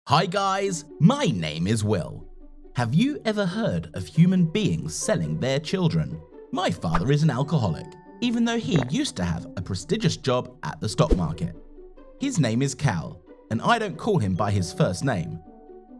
Hi guys, my name is Will. Have you ever heard of human beings selling their children? My father is an alcoholic, even though he used to have a prestigious job at the stock market. His name is Cal, and I don't call him by his first name.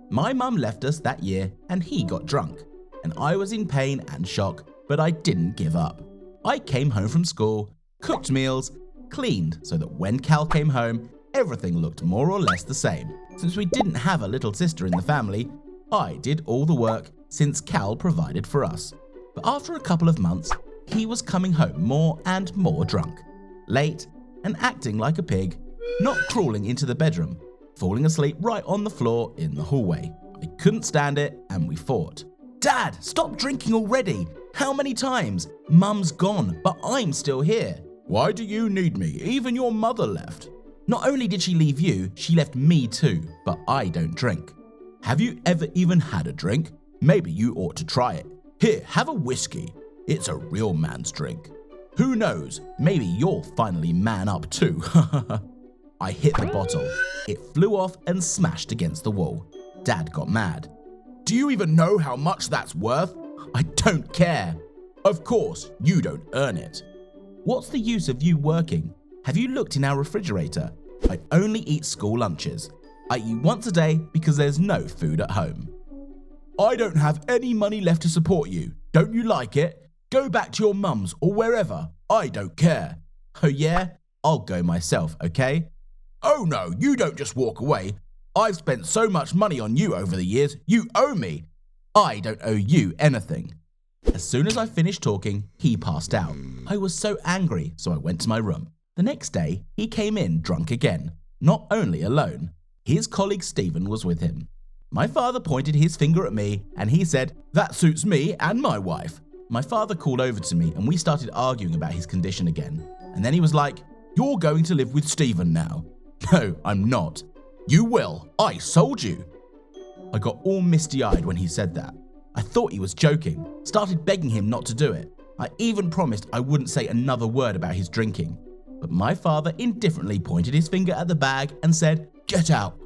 My mum left us that year and he got drunk, and I was in pain and shock, but I didn't give up. I came home from school, cooked meals, cleaned so that when Cal came home, everything looked more or less the same. Since we didn't have a little sister in the family, I did all the work since Cal provided for us. But after a couple of months, he was coming home more and more drunk, late and acting like a pig, not crawling into the bedroom, falling asleep right on the floor in the hallway. I couldn't stand it and we fought. "Dad, stop drinking already! How many times? Mum's gone, but I'm still here." "Why do you need me? Even your mother left." "Not only did she leave you, she left me too, but I don't drink." "Have you ever even had a drink? Maybe you ought to try it. Here, have a whiskey. It's a real man's drink. Who knows, maybe you'll finally man up too." I hit the bottle. It flew off and smashed against the wall. Dad got mad. "Do you even know how much that's worth?" "I don't care." "Of course, you don't earn it." "What's the use of you working? Have you looked in our refrigerator? I only eat school lunches. I eat once a day because there's no food at home." "I don't have any money left to support you. Don't you like it? Go back to your mum's or wherever. I don't care." "Oh yeah? I'll go myself, okay?" "Oh no, you don't just walk away. I've spent so much money on you over the years, you owe me." "I don't owe you anything." As soon as I finished talking, he passed out. I was so angry, so I went to my room. The next day, he came in drunk again, not only alone. His colleague Stephen was with him. My father pointed his finger at me and he said, "That suits me and my wife." My father called over to me and we started arguing about his condition again. And then he was like, "You're going to live with Stephen now." "No, I'm not." "You will. I sold you." I got all misty-eyed when he said that. I thought he was joking, started begging him not to do it. I even promised I wouldn't say another word about his drinking. But my father indifferently pointed his finger at the bag and said, "Get out."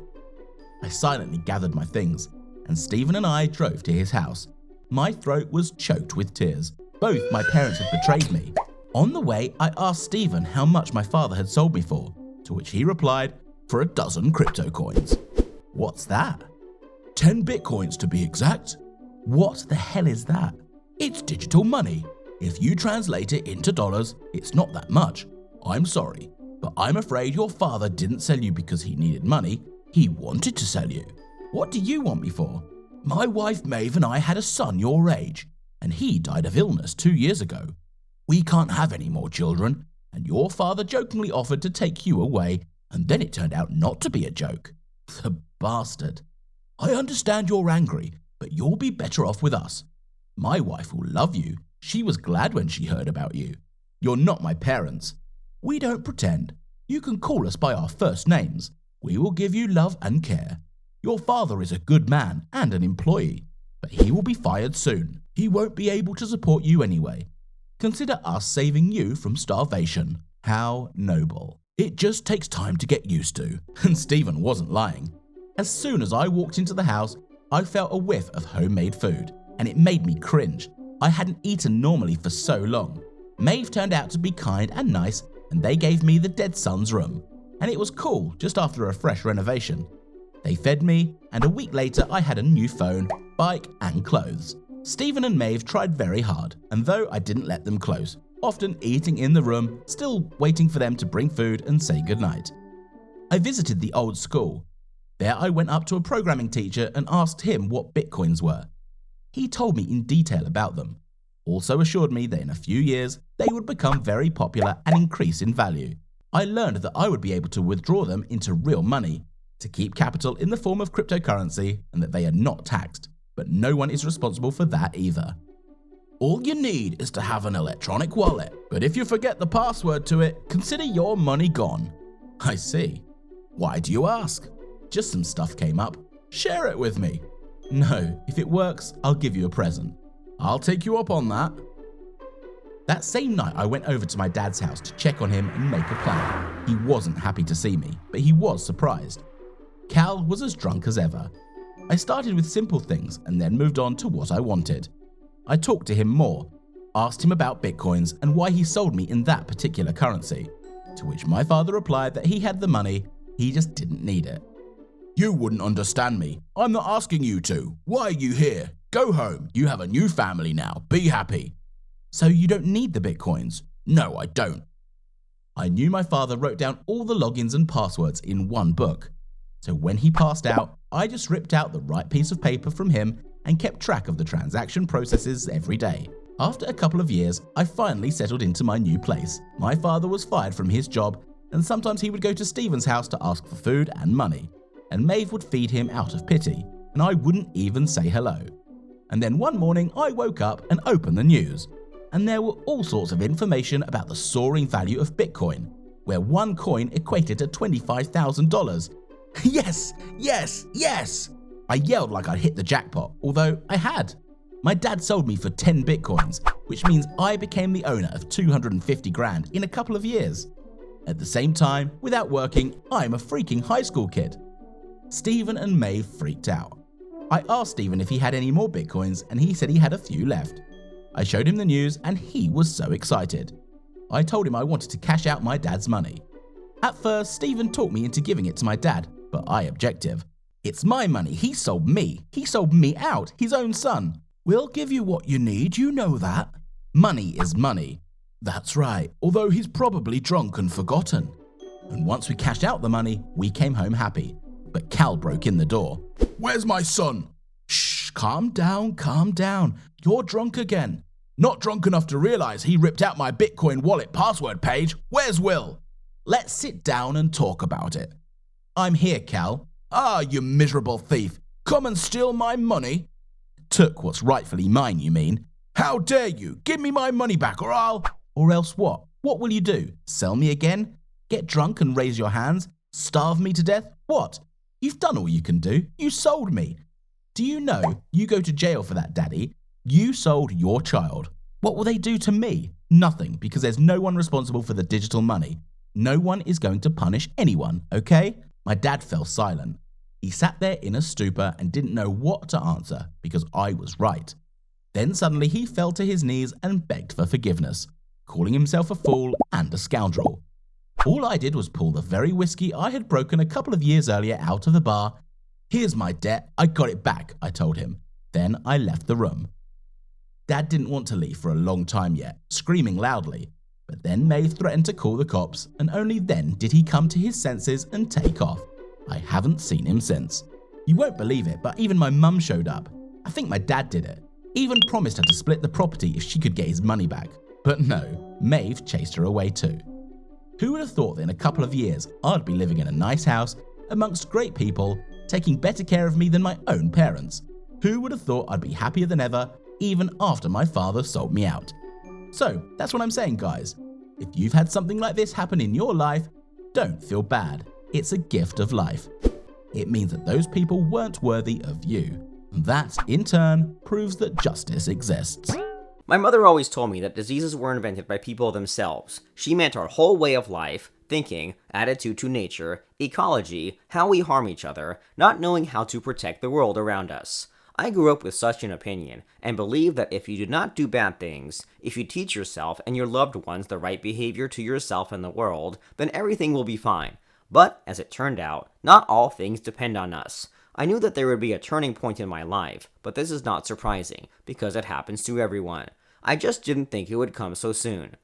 I silently gathered my things, and Stephen and I drove to his house. My throat was choked with tears. Both my parents had betrayed me. On the way, I asked Stephen how much my father had sold me for, to which he replied, "For 12 crypto coins." "What's that?" 10 bitcoins to be exact." "What the hell is that?" "It's digital money. If you translate it into dollars, it's not that much. I'm sorry, but I'm afraid your father didn't sell you because he needed money. He wanted to sell you." "What do you want me for?" "My wife Maeve and I had a son your age, and he died of illness 2 years ago. We can't have any more children, and your father jokingly offered to take you away, and then it turned out not to be a joke." The bastard. "I understand you're angry, but you'll be better off with us. My wife will love you. She was glad when she heard about you. You're not my parents. We don't pretend. You can call us by our first names. We will give you love and care. Your father is a good man and an employee, but he will be fired soon. He won't be able to support you anyway. Consider us saving you from starvation." How noble. "It just takes time to get used to." And Stephen wasn't lying. As soon as I walked into the house, I felt a whiff of homemade food, and it made me cringe. I hadn't eaten normally for so long. Maeve turned out to be kind and nice, and they gave me the dead son's room. And it was cool just after a fresh renovation. They fed me, and a week later I had a new phone, bike, and clothes. Stephen and Maeve tried very hard, and though I didn't let them close, often eating in the room, still waiting for them to bring food and say goodnight. I visited the old school. There I went up to a programming teacher and asked him what bitcoins were. He told me in detail about them, also assured me that in a few years they would become very popular and increase in value. I learned that I would be able to withdraw them into real money, to keep capital in the form of cryptocurrency, and that they are not taxed, but no one is responsible for that either. "All you need is to have an electronic wallet, but if you forget the password to it, consider your money gone." I see. "Why do you ask?" "Just some stuff came up." "Share it with me." "No, if it works, I'll give you a present." "I'll take you up on that." That same night, I went over to my dad's house to check on him and make a plan. He wasn't happy to see me, but he was surprised. Cal was as drunk as ever. I started with simple things and then moved on to what I wanted. I talked to him more, asked him about bitcoins and why he sold me in that particular currency, to which my father replied that he had the money, he just didn't need it. "You wouldn't understand me. I'm not asking you to. Why are you here? Go home. You have a new family now. Be happy." "So you don't need the bitcoins?" "No, I don't." I knew my father wrote down all the logins and passwords in one book. So when he passed out, I just ripped out the right piece of paper from him and kept track of the transaction processes every day. After a couple of years, I finally settled into my new place. My father was fired from his job, and sometimes he would go to Stephen's house to ask for food and money, and Maeve would feed him out of pity, and I wouldn't even say hello. And then one morning I woke up and opened the news, and there were all sorts of information about the soaring value of Bitcoin, where one coin equated to $25,000. Yes, yes, yes! I yelled like I'd hit the jackpot, although I had. My dad sold me for 10 bitcoins, which means I became the owner of 250 grand in a couple of years. At the same time, without working, I'm a freaking high school kid. Stephen and Maeve freaked out. I asked Stephen if he had any more bitcoins and he said he had a few left. I showed him the news and he was so excited. I told him I wanted to cash out my dad's money. At first, Stephen talked me into giving it to my dad, but I objected. "It's my money, he sold me. He sold me out, his own son. We'll give you what you need, you know that. Money is money." "That's right, although he's probably drunk and forgotten." And once we cashed out the money, we came home happy. But Cal broke in the door. "Where's my son?" "Shh, calm down, calm down. You're drunk again." "Not drunk enough to realize he ripped out my Bitcoin wallet password page. Where's Will?" "Let's sit down and talk about it." "I'm here, Cal." "Ah, you miserable thief. Come and steal my money." "Took what's rightfully mine, you mean?" "How dare you? Give me my money back or I'll—" "Or else what? What will you do? Sell me again? Get drunk and raise your hands? Starve me to death? What? You've done all you can do. You sold me. Do you know you go to jail for that, Daddy? You sold your child. What will they do to me? Nothing, because there's no one responsible for the digital money. No one is going to punish anyone, okay?" My dad fell silent. He sat there in a stupor and didn't know what to answer because I was right. Then suddenly he fell to his knees and begged for forgiveness, calling himself a fool and a scoundrel. All I did was pull the very whiskey I had broken a couple of years earlier out of the bar. "Here's my debt, I got it back," I told him. Then I left the room. Dad didn't want to leave for a long time yet, screaming loudly. But then Maeve threatened to call the cops, and only then did he come to his senses and take off. I haven't seen him since. You won't believe it, but even my mum showed up. I think my dad did it. Even promised her to split the property if she could get his money back. But no, Maeve chased her away too. Who would have thought that in a couple of years I'd be living in a nice house, amongst great people, taking better care of me than my own parents? Who would have thought I'd be happier than ever, even after my father sold me out? So, that's what I'm saying, guys. If you've had something like this happen in your life, don't feel bad. It's a gift of life. It means that those people weren't worthy of you. And that, in turn, proves that justice exists. My mother always told me that diseases were invented by people themselves. She meant our whole way of life, thinking, attitude to nature, ecology, how we harm each other, not knowing how to protect the world around us. I grew up with such an opinion, and believed that if you do not do bad things, if you teach yourself and your loved ones the right behavior to yourself and the world, then everything will be fine. But, as it turned out, not all things depend on us. I knew that there would be a turning point in my life, but this is not surprising, because it happens to everyone. I just didn't think it would come so soon.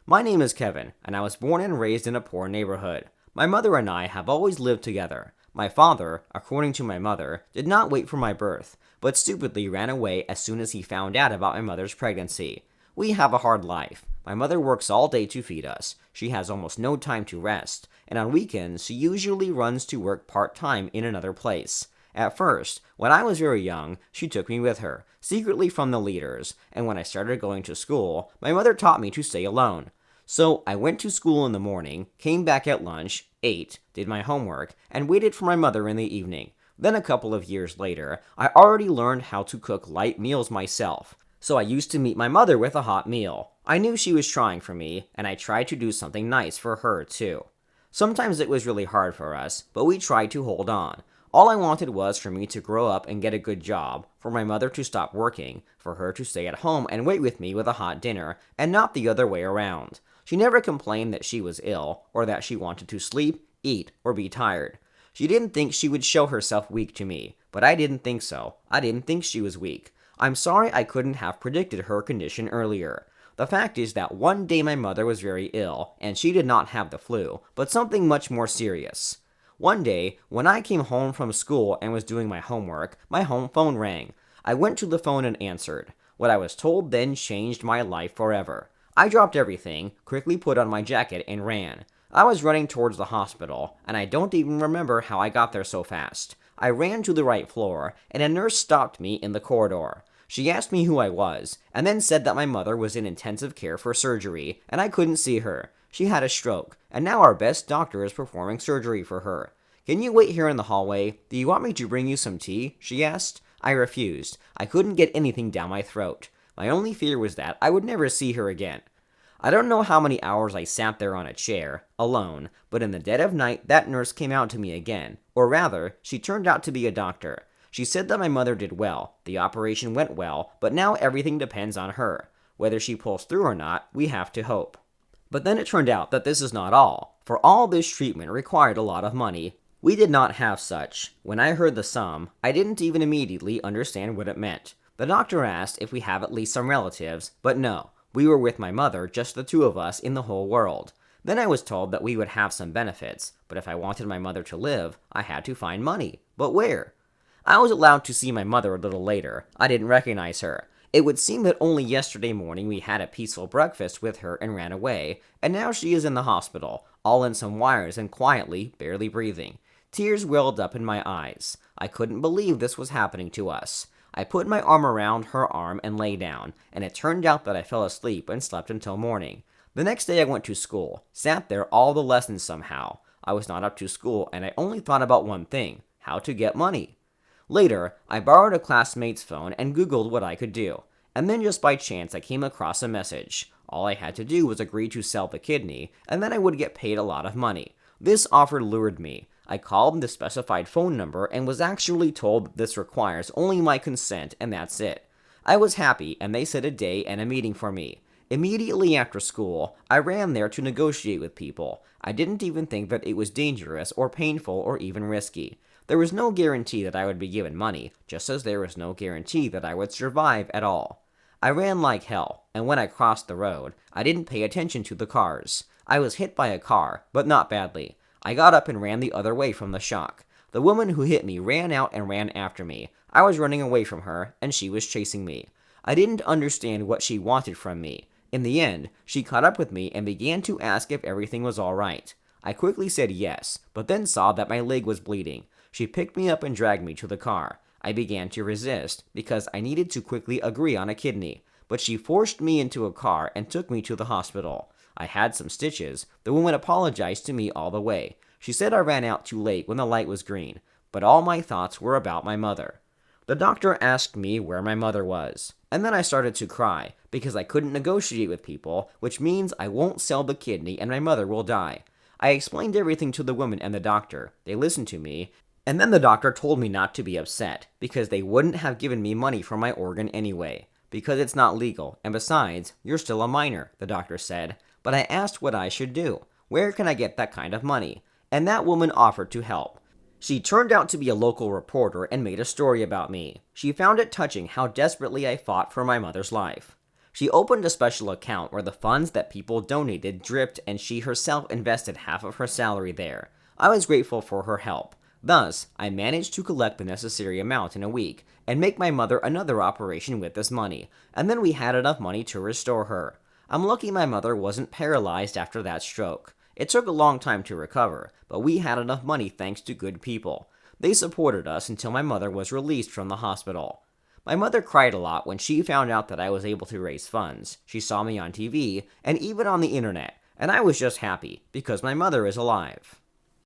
My name is Kevin, and I was born and raised in a poor neighborhood. My mother and I have always lived together. My father, according to my mother, did not wait for my birth, but stupidly ran away as soon as he found out about my mother's pregnancy. We have a hard life. My mother works all day to feed us. She has almost no time to rest, and on weekends she usually runs to work part-time in another place. At first, when I was very young, she took me with her, secretly from the leaders, and when I started going to school, my mother taught me to stay alone. So I went to school in the morning, came back at lunch, ate, did my homework, and waited for my mother in the evening. Then a couple of years later, I already learned how to cook light meals myself. So I used to meet my mother with a hot meal. I knew she was trying for me, and I tried to do something nice for her too. Sometimes it was really hard for us, but we tried to hold on. All I wanted was for me to grow up and get a good job, for my mother to stop working, for her to stay at home and wait with me with a hot dinner, and not the other way around. She never complained that she was ill, or that she wanted to sleep, eat, or be tired. She didn't think she would show herself weak to me, but I didn't think so. I didn't think she was weak. I'm sorry I couldn't have predicted her condition earlier. The fact is that one day my mother was very ill, and she did not have the flu, but something much more serious. One day, when I came home from school and was doing my homework, my home phone rang. I went to the phone and answered. What I was told then changed my life forever. I dropped everything, quickly put on my jacket, and ran. I was running towards the hospital, and I don't even remember how I got there so fast. I ran to the right floor, and a nurse stopped me in the corridor. She asked me who I was, and then said that my mother was in intensive care for surgery, and I couldn't see her. She had a stroke, and now our best doctor is performing surgery for her. Can you wait here in the hallway? Do you want me to bring you some tea? She asked. I refused. I couldn't get anything down my throat. My only fear was that I would never see her again. I don't know how many hours I sat there on a chair, alone, but in the dead of night that nurse came out to me again. Or rather, she turned out to be a doctor. She said that my mother did well, the operation went well, but now everything depends on her. Whether she pulls through or not, we have to hope. But then it turned out that this is not all. For all this treatment required a lot of money. We did not have such. When I heard the sum, I didn't even immediately understand what it meant. The doctor asked if we have at least some relatives, but no. We were with my mother, just the two of us in the whole world. Then I was told that we would have some benefits, but if I wanted my mother to live, I had to find money. But where? I was allowed to see my mother a little later. I didn't recognize her. It would seem that only yesterday morning we had a peaceful breakfast with her and ran away, and now she is in the hospital, all in some wires and quietly, barely breathing. Tears welled up in my eyes. I couldn't believe this was happening to us. I put my arm around her arm and lay down, and it turned out that I fell asleep and slept until morning. The next day I went to school, sat there all the lessons somehow. I was not up to school, and I only thought about one thing: how to get money. Later, I borrowed a classmate's phone and Googled what I could do. And then just by chance I came across a message. All I had to do was agree to sell the kidney, and then I would get paid a lot of money. This offer lured me. I called the specified phone number and was actually told that this requires only my consent, and that's it. I was happy, and they set a day and a meeting for me. Immediately after school, I ran there to negotiate with people. I didn't even think that it was dangerous or painful or even risky. There was no guarantee that I would be given money, just as there was no guarantee that I would survive at all. I ran like hell, and when I crossed the road, I didn't pay attention to the cars. I was hit by a car, but not badly. I got up and ran the other way from the shock. The woman who hit me ran out and ran after me. I was running away from her, and she was chasing me. I didn't understand what she wanted from me. In the end, she caught up with me and began to ask if everything was all right. I quickly said yes, but then saw that my leg was bleeding. She picked me up and dragged me to the car. I began to resist, because I needed to quickly agree on a kidney, but she forced me into a car and took me to the hospital. I had some stitches. The woman apologized to me all the way. She said I ran out too late when the light was green, but all my thoughts were about my mother. The doctor asked me where my mother was, and then I started to cry, because I couldn't negotiate with people, which means I won't sell the kidney and my mother will die. I explained everything to the woman and the doctor. They listened to me, and then the doctor told me not to be upset, because they wouldn't have given me money for my organ anyway, because it's not legal, and besides, you're still a minor, the doctor said. But I asked what I should do. Where can I get that kind of money? And that woman offered to help. She turned out to be a local reporter and made a story about me. She found it touching how desperately I fought for my mother's life. She opened a special account where the funds that people donated dripped, and she herself invested half of her salary there. I was grateful for her help. Thus, I managed to collect the necessary amount in a week, and make my mother another operation with this money, and then we had enough money to restore her. I'm lucky my mother wasn't paralyzed after that stroke. It took a long time to recover, but we had enough money thanks to good people. They supported us until my mother was released from the hospital. My mother cried a lot when she found out that I was able to raise funds. She saw me on TV, and even on the internet, and I was just happy, because my mother is alive.